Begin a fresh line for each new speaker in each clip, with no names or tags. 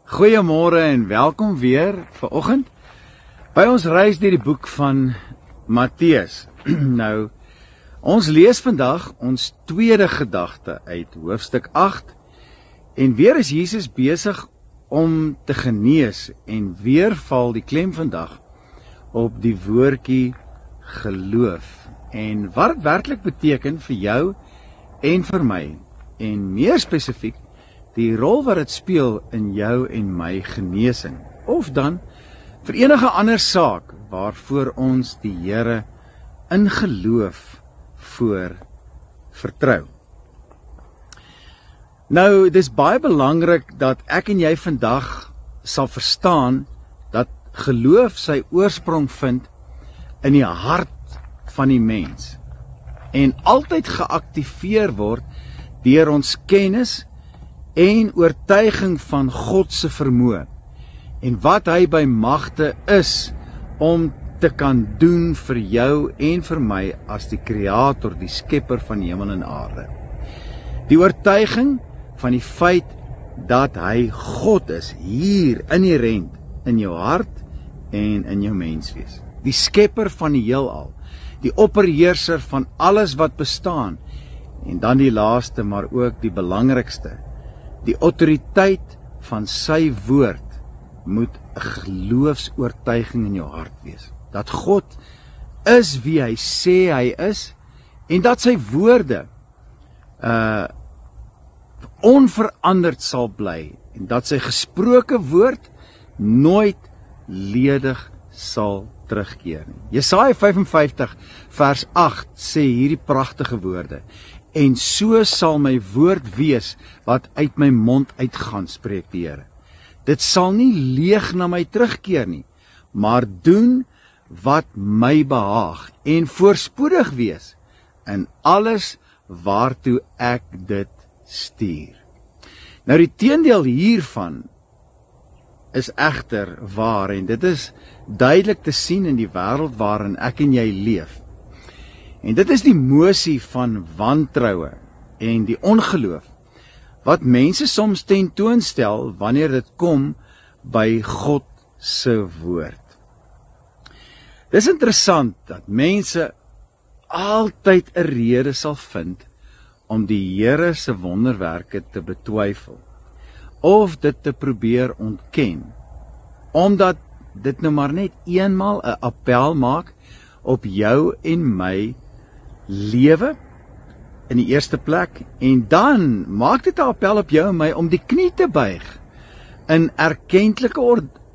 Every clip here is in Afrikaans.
Goeiemôre en welkom weer vanoggend by ons reis deur die boek van Matteus. Nou, ons lees vandag ons tweede gedagte uit hoofstuk 8 en weer is Jesus besig om te genees en weer val die klem vandag op die woordjie geloof en wat dit werklik beteken vir jou en vir my en meer spesifiek die rol wat dit speel in jou en my genesing, of dan vir enige ander saak waarvoor ons die Here in geloof voor vertrou. Nou, dis baie belangrik dat ek en jy vandag sal verstaan dat geloof sy oorsprong vind in die hart van die mens en altyd geaktiveer word deur ons kennis en oortuiging van God se vermoë en wat hy by magte is om te kan doen vir jou en vir my as die Kreator, die skepper van hemel en aarde. Die oortuiging van die feit dat hy God is, hier inherent in jou hart en in jou menswees. Die skepper van die heelal, die opperheerser van alles wat bestaan en dan die laaste maar ook die belangrikste, die autoriteit van sy woord moet 'n geloofsoortuiging in jou hart wees. Dat God is wie hy sê hy is en dat sy woorde onveranderd sal bly en dat sy gesproke woord nooit ledig sal terugkeer nie. Jesaja 55 vers 8 sê hierdie pragtige woorde: en so sal my woord wees wat uit my mond uitgaan, spreek die Here. Dit sal nie leeg na my terugkeer nie, maar doen wat my behaag en voorspoedig wees in alles waartoe ek dit stuur. Nou die teendeel hiervan is egter waar en dit is duidelik te sien in die wêreld waarin ek en jy leef. En dit is die mosie van wantroue en die ongeloof wat mense soms tentoonstel wanneer dit kom by God se woord. Dis interessant dat mense altyd 'n rede sal vind om die Here se wonderwerke te betwyfel of dit te probeer ontken, omdat dit nou maar net eenmaal 'n appel maak op jou en my lewe in die eerste plek en dan maak dit 'n appel op jou en my om die knie te buig in erkentlike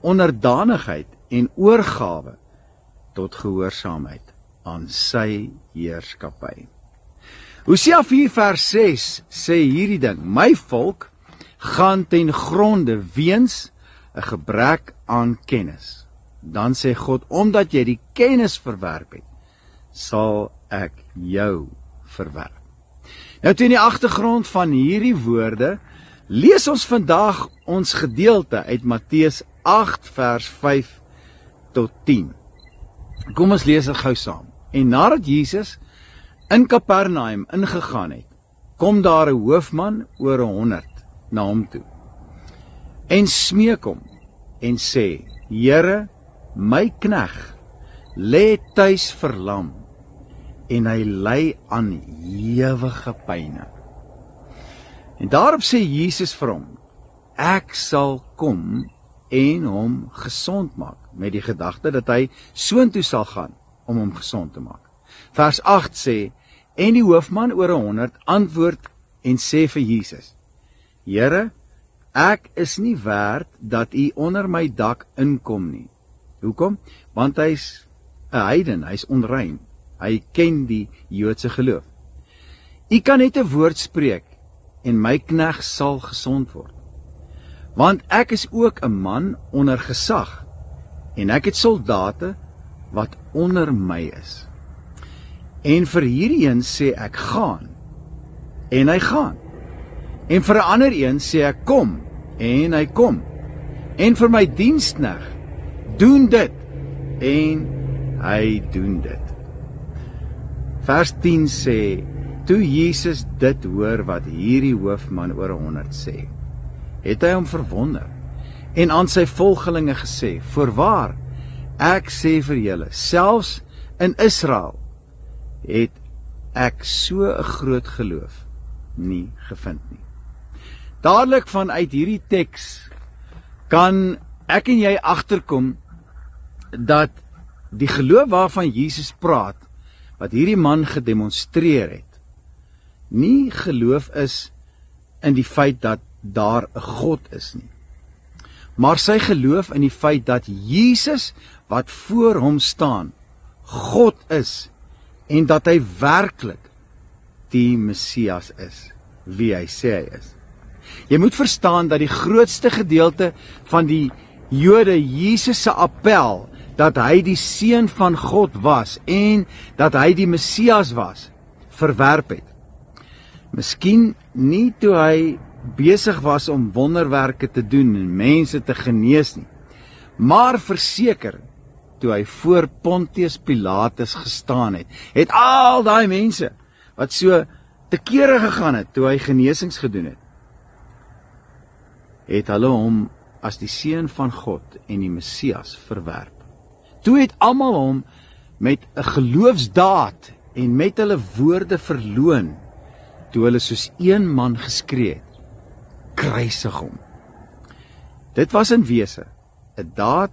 onderdanigheid en oorgawe tot gehoorsaamheid aan sy heerskappy. Hosea 4 vers 6 sê hierdie ding: my volk gaan ten gronde weens 'n gebrek aan kennis. Dan sê God, omdat jy die kennis verwerp het, sal ek jou verwerp. Nou teen die agtergrond van hierdie woorde lees ons vandag ons gedeelte uit Matteus 8 vers 5 tot 10. Kom ons lees dit gou saam. En nadat Jesus in Kapernaum ingegaan het, kom daar 'n hoofman oor 100 na hom toe en smeek hom en sê: Here, my knegt lê tuis verlam en hy ly aan ewige pyne. En daarop sê Jesus vir hom: ek sal kom en hom gesond maak, met die gedagte dat hy soontoe sal gaan om hom gesond te maak. Vers 8 sê: en die hoofman oor 100 antwoord en sê vir Jesus: Here, ek is nie werd dat u onder my dak inkom nie. Hoekom? Want hy's 'n heiden, hy's onrein. Hy ken die Joodse geloof. U kan net 'n woord spreek en my knegt sal gesond word. Want ek is ook 'n man onder gesag en ek het soldate wat onder my is. En vir hierdie een sê ek gaan en hy gaan. En vir 'n ander een sê ek kom en hy kom. En vir my diensknegt doen dit en hy doen dit. Vers 10 sê: toe Jesus dit hoor wat hierdie hoofman oor 100 sê, het hy hom verwonder en aan sy volgelinge gesê, voorwaar, ek sê vir julle, selfs in Israel het ek so 'n groot geloof nie gevind nie. Dadelik vanuit hierdie teks kan ek en jy agterkom dat die geloof waarvan Jesus praat, wat hierdie man gedemonstreer het, nie geloof is in die feit dat daar 'n God is nie, maar sy geloof in die feit dat Jesus wat voor hom staan, God is en dat hy werklik die Messias is, wie hy sê hy is. Jy moet verstaan dat die grootste gedeelte van die Jode Jesus se appel dat hy die seun van God was en dat hy die Messias was, verwerp het. Miskien nie toe hy besig was om wonderwerke te doen en mense te genees nie, maar verseker toe hy voor Pontius Pilatus gestaan het al daai mense wat so te kere gegaan het toe hy genesings gedoen het hulle hom as die seun van God en die Messias verwerp. Toe het almal hom met 'n geloofsdaad en met hulle woorde verloon, toe hulle soos een man geskree het, kruisig hom. Dit was in wese 'n daad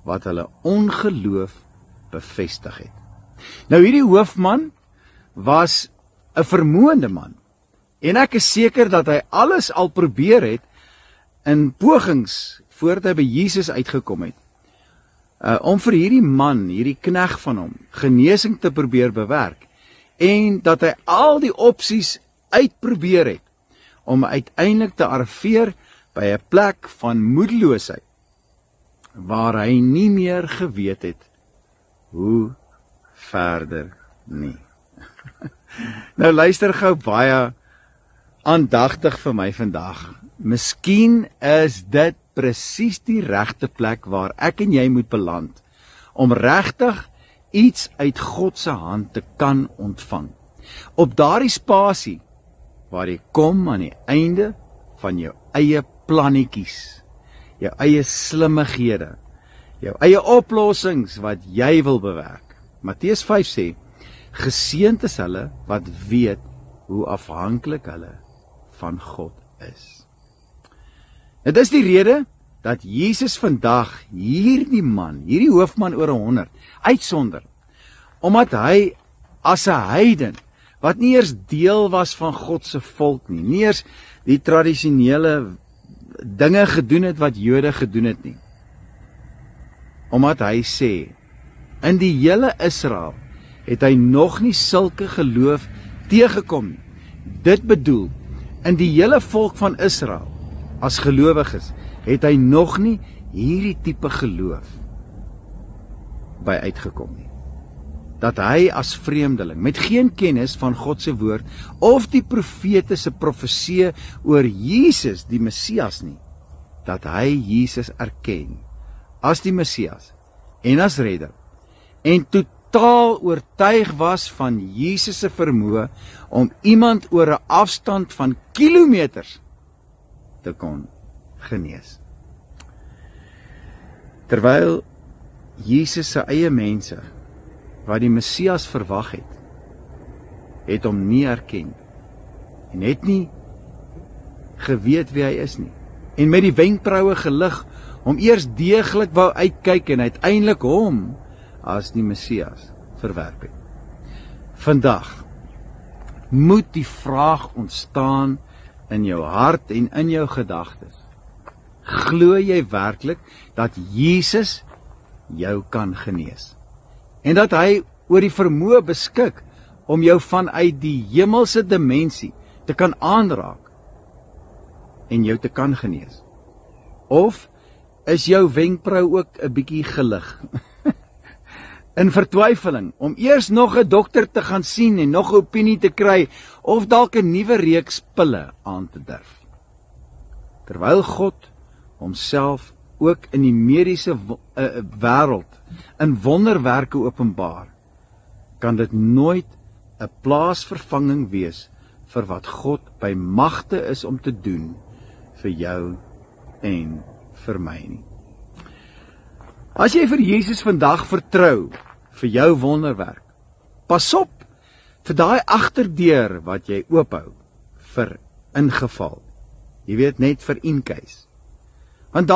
wat hulle ongeloof bevestig het. Nou hierdie hoofman was 'n vermoënde man, en ek is seker dat hy alles al probeer het in pogings voordat hy by Jesus uitgekom het, om vir hierdie man, hierdie knegt van hom, genesing te probeer bewerk, en dat hy al die opsies uitprobeer het, om uiteindelik te arriveer by 'n plek van moedeloosheid, waar hy nie meer geweet het hoe verder nie. Nou luister gou baie aandagtig vir my vandag. Miskien is dit presies die regte plek waar ek en jy moet beland, om regtig iets uit God se hand te kan ontvang. Op daardie spasie, waar jy kom aan die einde van jou eie plannetjies, jou eie slimmighede, jou eie oplossings wat jy wil bewerk. Matteus 5 sê, geseënd is hulle wat weet hoe afhanklik hulle van God is. Dit is die rede dat Jesus vandag hierdie man, hierdie hoofman oor 100, uitsonder, omdat hy as 'n heiden, wat nie eers deel was van God se volk nie, nie eers die tradisionele dinge gedoen het wat Jode gedoen het nie, omdat hy sê, in die hele Israel het hy nog nie sulke geloof teëgekom nie. Dit bedoel, in die hele volk van Israel, as gelowiges, het hy nog nie hierdie tipe geloof by uitgekom nie. Dat hy as vreemdeling, met geen kennis van God se woord, of die profete se profeseë oor Jesus, die Messias nie, dat hy Jesus erken, as die Messias, en as redder, en totaal oortuig was van Jesus se vermoë, om iemand oor 'n afstand van kilometers te kon genees. Terwyl Jesus se eie mense, wat die Messias verwag het hom nie erken, en het nie geweet wie hy is nie, en met die wenkbroue gelig, hom eers deeglik wou uitkyk, en uiteindelik hom as die Messias verwerp het. Vandag moet die vraag ontstaan in jou hart en in jou gedagtes. Glo jy werklik dat Jesus jou kan genees? En dat hy oor die vermoë beskik om jou vanuit die hemelse dimensie te kan aanraak en jou te kan genees? Of is jou wenkbrau ook 'n bietjie gelig? In vertwyfeling, om eers nog 'n dokter te gaan sien en nog 'n opinie te kry, of dalk 'n nuwe reeks pille aan te durf. Terwyl God homself ook in die mediese wêreld in wonderwerke openbaar, kan dit nooit 'n plaasvervanging wees vir wat God by magte is om te doen vir jou en vir my nie. As jy vir Jesus vandag vertrou vir jou wonderwerk, pas op vir daai agterdeur wat jy oophou vir ingeval. Jy weet, net vir in case. Want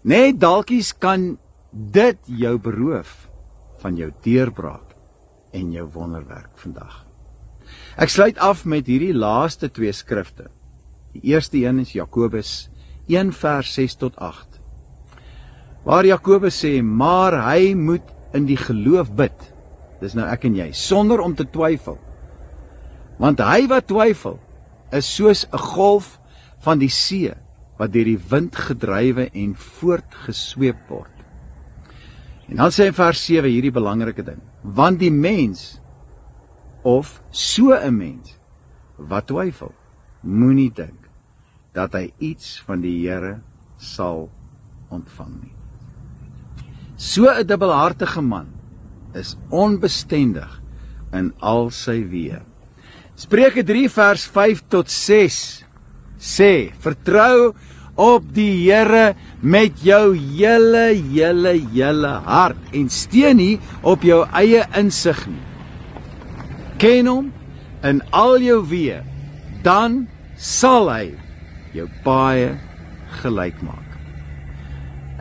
net dalkies kan dit jou beroof van jou deurbraak en jou wonderwerk vandag. Ek sluit af met hierdie laaste 2 skrifte. Die eerste een is Jakobus 1 vers 6 tot 8. Waar Jakobus sê, maar hy moet in die geloof bid. Dis nou ek en jy, sonder om te twyfel. Want hy wat twyfel, is soos 'n golf van die see, wat deur die wind gedrywe en voortgesweep word. En dan sê in vers 7 hierdie belangrike ding, want die mens, of so 'n mens, wat twyfel, moenie dink, dat hy iets van die Here sal ontvang nie. So 'n dubbelhartige man, is onbestendig in al sy weë. Spreuke 3 vers 5 tot 6 sê, vertrou op die Here met jou hele hart en steun nie op jou eie insig nie. Ken hom in al jou weë, dan sal hy jou paaie gelyk maak.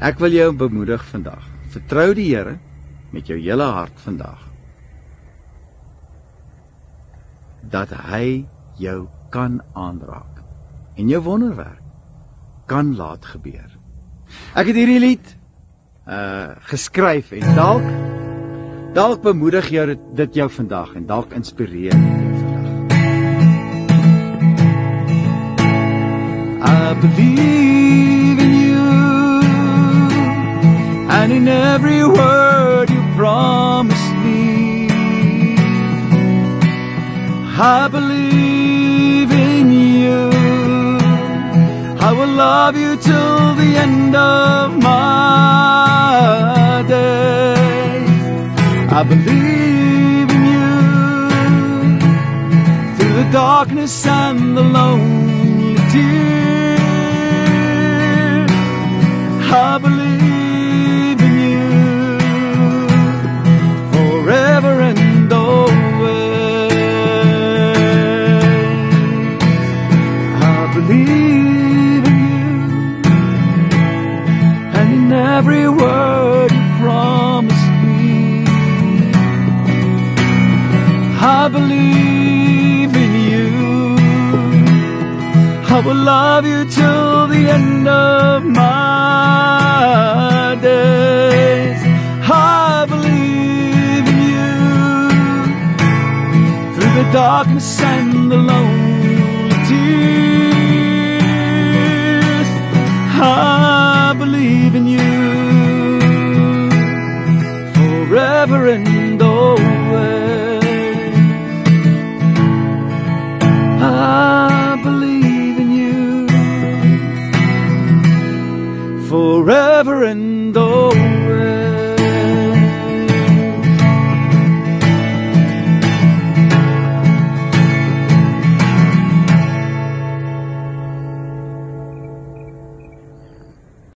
Ek wil jou bemoedig vandag. Vertrou die Here met jou hele hart vandag, dat hy jou kan aanraak en jou wonderwerk kan laat gebeur. Ek het hierdie lied geskryf en dalk bemoedig jou dit jou vandag en dalk inspireer dit jou vandag. I believe in you and in every word you promised me. I believe in you. I will love you till the end of my days. I believe in you through the darkness and the lonely tears. I believe in you forever and always. I believe in you and in every word you promised me. I believe in you. I will love you till the end of my days. I believe in you through the darkness